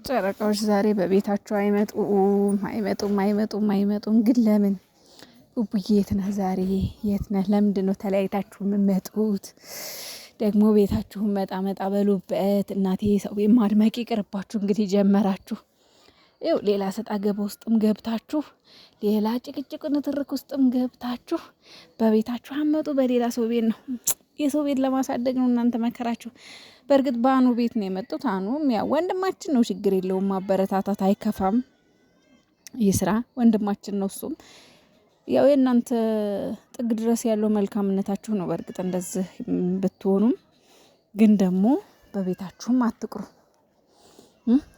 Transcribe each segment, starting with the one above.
ጨረቃዎች ዛሬ በቤታቸው አይመጡም። ግን ለምን? ቡቡዬ የት ነህ ዛሬ? የት ነህ? ለምንድን ነው ተለያይታችሁ የምትመጡት? ደግሞ ቤታችሁን መጣ በሉበት። እናቴ ሰው ቤት ማድመቅ ይቅርባችሁ። እንግዲህ ጀመራችሁ። ይኸው ሌላ ሰጣ ገባ ውስጥም ገብታችሁ፣ ሌላ ጭቅጭቅ ንትርክ ውስጥም ገብታችሁ በቤታችሁ አመጡ። በሌላ ሰው ቤት ነው። የሰው ቤት ለማሳደግ ነው እናንተ መከራችሁ። በእርግጥ በአኑ ቤት ነው የመጡት። አኑም ያው ወንድማችን ነው፣ ችግር የለውም። ማበረታታት አይከፋም። ይስራ ወንድማችን ነው። እሱም ያው የእናንተ ጥግ ድረስ ያለው መልካምነታችሁ ነው። በእርግጥ እንደዚህ ብትሆኑም ግን ደግሞ በቤታችሁም አትቅሩ።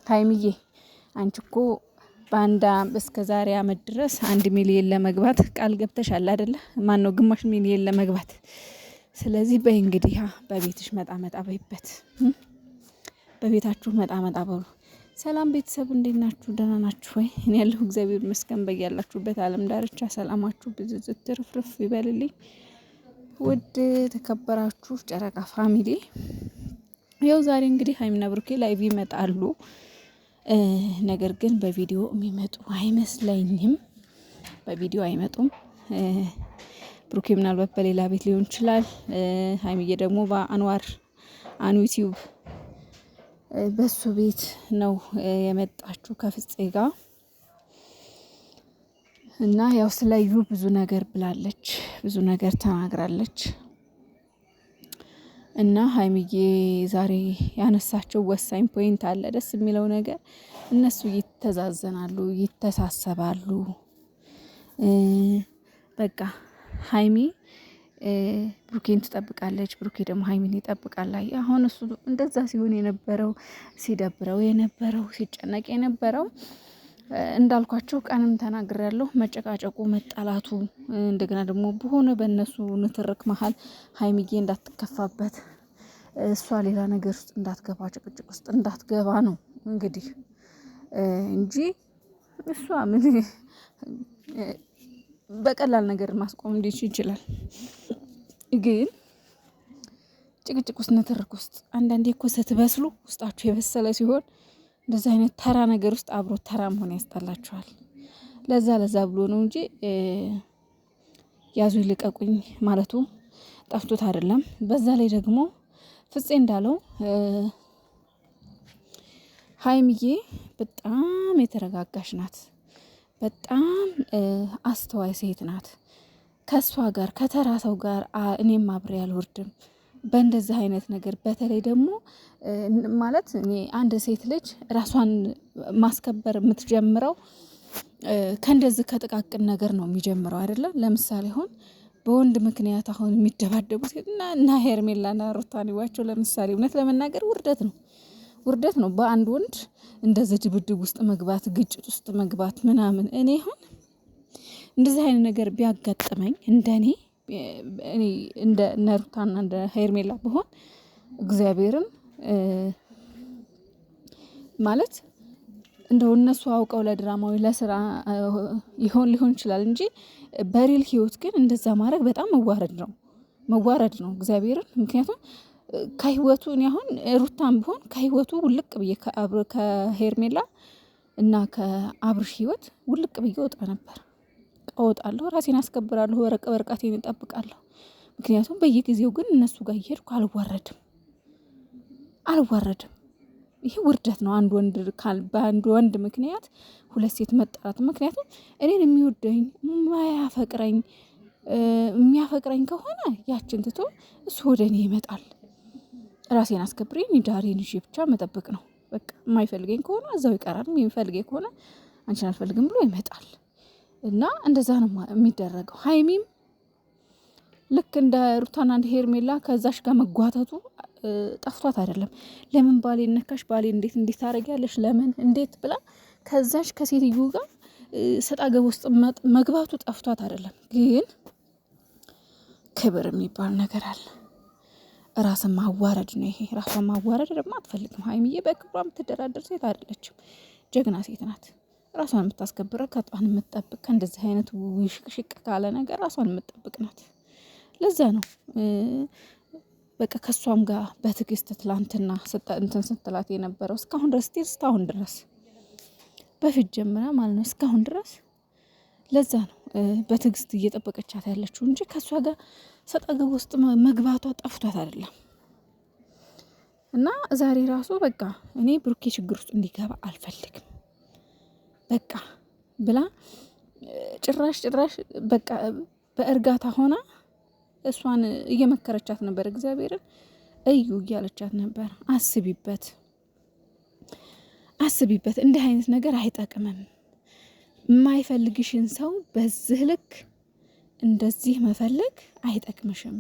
ሀይሚዬ አንቺ እኮ በአንድ እስከ ዛሬ አመት ድረስ 1 ሚሊዮን ለመግባት ቃል ገብተሻል አይደለ? ማን ነው ግማሽ ሚሊዮን ለመግባት። ስለዚህ በይ እንግዲህ በቤትሽ መጣ በይበት። በቤታችሁ መጣ በሉ። ሰላም ቤተሰብ እንዴት ናችሁ? ደህና ናችሁ ወይ? እኔ ያለሁ እግዚአብሔር ይመስገን። በያላችሁበት ዓለም ዳርቻ ሰላማችሁ ብዝዝት ትርፍርፍ ይበልልኝ። ውድ ተከበራችሁ ጨረቃ ፋሚሊ፣ ያው ዛሬ እንግዲህ ሀይሚና ብሩኬ ላይቭ ይመጣሉ። ነገር ግን በቪዲዮ የሚመጡ አይመስለኝም። በቪዲዮ አይመጡም። ብሩኬ ምናልባት በሌላ ቤት ሊሆን ይችላል። ሀይሚዬ ደግሞ በአንዋር ዩቲዩብ በሱ ቤት ነው የመጣችሁ ከፍፄ ጋር እና ያው ስለዩ ብዙ ነገር ብላለች፣ ብዙ ነገር ተናግራለች። እና ሀይሚዬ ዛሬ ያነሳቸው ወሳኝ ፖይንት አለ። ደስ የሚለው ነገር እነሱ ይተዛዘናሉ፣ ይተሳሰባሉ። በቃ ሀይሚ ብሩኬን ትጠብቃለች፣ ብሩኬ ደግሞ ሀይሚን ይጠብቃል። አሁን እሱ እንደዛ ሲሆን የነበረው ሲደብረው የነበረው ሲጨነቅ የነበረው እንዳልኳቸው ቀንም ተናግሬያለሁ። መጨቃጨቁ፣ መጣላቱ እንደገና ደግሞ በሆነ በእነሱ ንትርክ መሀል ሀይሚዬ እንዳትከፋበት፣ እሷ ሌላ ነገር ውስጥ እንዳትገባ፣ ጭቅጭቅ ውስጥ እንዳትገባ ነው እንግዲህ እንጂ እሷ ምን በቀላል ነገር ማስቆም እንዲች ይችላል። ግን ጭቅጭቅ ውስጥ ንትርክ ውስጥ አንዳንዴ እኮ ስትበስሉ ውስጣችሁ የበሰለ ሲሆን እንደዚህ አይነት ተራ ነገር ውስጥ አብሮ ተራ መሆን ያስጠላችኋል። ለዛ ብሎ ነው እንጂ ያዙ ይልቀቁኝ ማለቱ ጠፍቶት አይደለም። በዛ ላይ ደግሞ ፍፄ እንዳለው ሀይሚዬ በጣም የተረጋጋሽ ናት። በጣም አስተዋይ ሴት ናት። ከሷ ጋር ከተራ ሰው ጋር እኔም አብሬ አልወርድም በእንደዚህ አይነት ነገር። በተለይ ደግሞ ማለት እኔ አንድ ሴት ልጅ ራሷን ማስከበር የምትጀምረው ከእንደዚህ ከጥቃቅን ነገር ነው የሚጀምረው አይደለም። ለምሳሌ አሁን በወንድ ምክንያት አሁን የሚደባደቡ ሴት እና ሄርሜላና ሩታን ይዋቸው ለምሳሌ እውነት ለመናገር ውርደት ነው። በአንድ ወንድ እንደዚህ ድብድብ ውስጥ መግባት፣ ግጭት ውስጥ መግባት ምናምን። እኔ አሁን እንደዚህ አይነት ነገር ቢያጋጥመኝ እንደኔ እንደ ነሩታና እንደ ሄርሜላ ብሆን እግዚአብሔርን ማለት እንደው እነሱ አውቀው ለድራማዊ ለስራ ሊሆን ይችላል እንጂ በሪል ህይወት ግን እንደዛ ማድረግ በጣም መዋረድ ነው እግዚአብሔርን። ምክንያቱም ከህይወቱ እኔ አሁን ሩታም ቢሆን ከህይወቱ ውልቅ ብዬ ከሄርሜላ እና ከአብርሽ ህይወት ውልቅ ብዬ እወጣለሁ፣ ራሴን አስከብራለሁ፣ በርቀቴን እጠብቃለሁ። ምክንያቱም በየጊዜው ግን እነሱ ጋር እየሄድኩ አልዋረድም። ይሄ ውርደት ነው። በአንድ ወንድ ምክንያት 2 ሴት መጣላት። ምክንያቱም እኔን የሚወደኝ የሚያፈቅረኝ ከሆነ ያችን ትቶ እሱ ወደ እኔ ይመጣል። ራሴን አስከብሬኝ ዳሬን ይዤ ብቻ መጠበቅ ነው በቃ። የማይፈልገኝ ከሆነ እዛው ይቀራል። የሚፈልገኝ ከሆነ አንቺን አልፈልግም ብሎ ይመጣል። እና እንደዛ ነው የሚደረገው። ሀይሚም ልክ እንደ ሩታና እንደ ሄርሜላ ከዛሽ ጋር መጓተቱ ጠፍቷት አይደለም። ለምን ባሌ ነካሽ፣ ባሌ እንዴት ታረጊያለሽ፣ ለምን እንዴት ብላ ከዛሽ ከሴትዮ ጋር ሰጣ ገባ ውስጥ መግባቱ ጠፍቷት አይደለም። ግን ክብር የሚባል ነገር አለ። ራስን ማዋረድ ነው ይሄ። ራስን ማዋረድ ደግሞ አትፈልግም ሀይሚዬ። በክብሯ የምትደራደር ሴት አይደለችም። ጀግና ሴት ናት። ራሷን የምታስከብረው ከጧን የምትጠብቅ ከእንደዚህ አይነት ሽቅ ካለ ነገር ራሷን የምትጠብቅ ናት። ለዛ ነው በቃ ከሷም ጋር በትዕግስት ትላንትና እንትን ስትላት የነበረው እስካሁን ድረስ በፊት ጀምራ ማለት ነው እስካሁን ድረስ ለዛ ነው በትዕግስት እየጠበቀቻት ያለችው እንጂ ከሷ ጋር ሰጠገብ ውስጥ መግባቷ ጠፍቷት አይደለም። እና ዛሬ ራሱ በቃ እኔ ብሩኬ ችግር ውስጥ እንዲገባ አልፈልግም በቃ ብላ ጭራሽ በቃ በእርጋታ ሆና እሷን እየመከረቻት ነበር። እግዚአብሔርን እዩ እያለቻት ነበር። አስቢበት እንዲህ አይነት ነገር አይጠቅምም። የማይፈልግሽን ሰው በዚህ ልክ እንደዚህ መፈለግ አይጠቅምሽም፣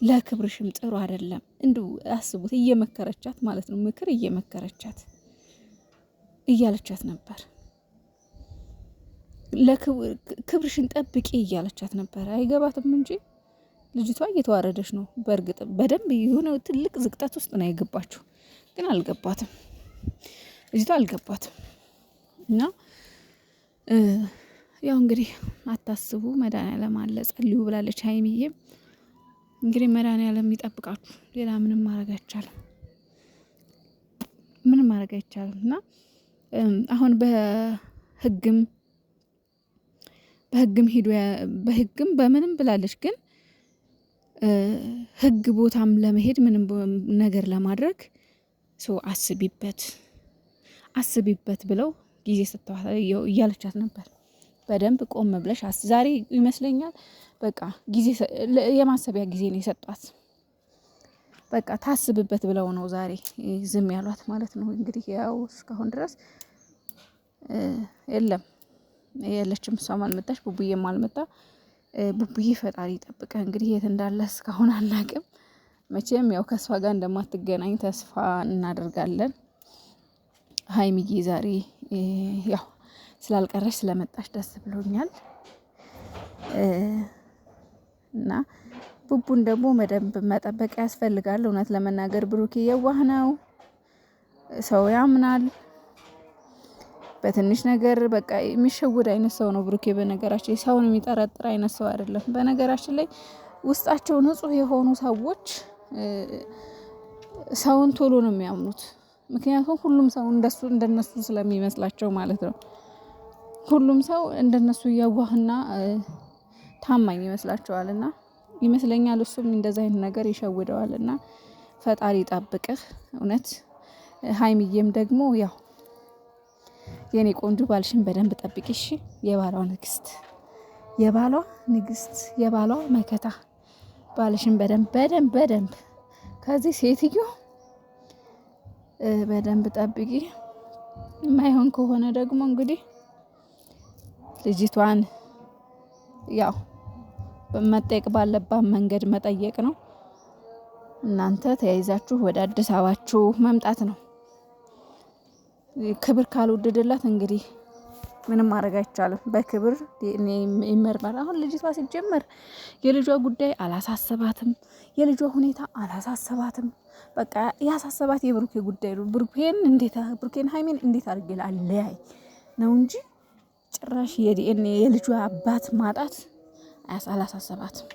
ለክብርሽም ጥሩ አይደለም። እንዲሁ አስቡት። እየመከረቻት ማለት ነው፣ ምክር እየመከረቻት እያለቻት ነበር። ለክብርሽን ጠብቂ እያለቻት ነበር። አይገባትም እንጂ ልጅቷ እየተዋረደች ነው። በእርግጥ በደንብ የሆነ ትልቅ ዝቅጠት ውስጥ ነው የገባችው፣ ግን አልገባትም፣ ልጅቷ አልገባትም። እና ያው እንግዲህ አታስቡ፣ መድኃኒዓለም አለ፣ ጸልዩ ብላለች ሀይሚዬም። እንግዲህ መድኃኒዓለም ይጠብቃችሁ። ሌላ ምንም ማድረግ አይቻልም፣ ምንም ማድረግ አይቻልም። እና አሁን በህግም ሄዱ በህግም በምንም ብላለች። ግን ህግ ቦታም ለመሄድ ምንም ነገር ለማድረግ ሰው አስቢበት ብለው ጊዜ ስተዋት እያለቻት ነበር። በደንብ ቆም ብለሽ ዛሬ ይመስለኛል በቃ ጊዜ የማሰቢያ ጊዜ ነው የሰጧት። በቃ ታስብበት ብለው ነው ዛሬ ዝም ያሏት ማለት ነው። እንግዲህ ያው እስካሁን ድረስ የለችም፣ እሷም አልመጣች፣ ቡቡዬም አልመጣ። ቡቡዬ ፈጣሪ ይጠብቀ እንግዲህ የት እንዳለ እስካሁን አናቅም። መቼም ያው ከእሷ ጋር እንደማትገናኝ ተስፋ እናደርጋለን። ሀይሚዬ ዛሬ ያው ስላልቀረች ስለመጣች ደስ ብሎኛል። እና ቡቡን ደግሞ በደንብ መጠበቅ ያስፈልጋል። እውነት ለመናገር ብሩኬ የዋህ ነው፣ ሰው ያምናል። በትንሽ ነገር በቃ የሚሸውድ አይነት ሰው ነው ብሩኬ። በነገራችን ላይ ሰውን የሚጠረጥር አይነት ሰው አይደለም። በነገራችን ላይ ውስጣቸው ንጹህ የሆኑ ሰዎች ሰውን ቶሎ ነው የሚያምኑት። ምክንያቱም ሁሉም ሰው እንደነሱ ስለሚመስላቸው ማለት ነው። ሁሉም ሰው እንደነሱ የዋህና ታማኝ ይመስላቸዋልና ይመስለኛል እሱም እንደዛ አይነት ነገር ይሸውደዋልና ፈጣሪ ጠብቅህ። እውነት ሀይሚዬም ደግሞ ያው የኔ ቆንጆ ባልሽን በደንብ ጠብቂ እሺ። የባሏ ንግስት፣ የባሏ መከታ ባልሽን በደንብ ከዚህ ሴትዮ በደንብ ጠብቂ። የማይሆን ከሆነ ደግሞ እንግዲህ ልጅቷን ያው መጠየቅ ባለባት መንገድ መጠየቅ ነው። እናንተ ተያይዛችሁ ወደ አዲስ አበባችሁ መምጣት ነው። ክብር ካልወደደላት እንግዲህ ምንም ማድረግ አይቻልም። በክብር ይመርመር። አሁን ልጅቷ ሲጀመር የልጇ ጉዳይ አላሳሰባትም፣ የልጇ ሁኔታ አላሳሰባትም። በቃ ያሳሰባት የብሩኬ ጉዳይ ነው። ብሩኬን ሀይሜን እንዴት አድርጌ ላለያይ ነው እንጂ ጭራሽ የልጇ አባት ማጣት አላሳሰባትም።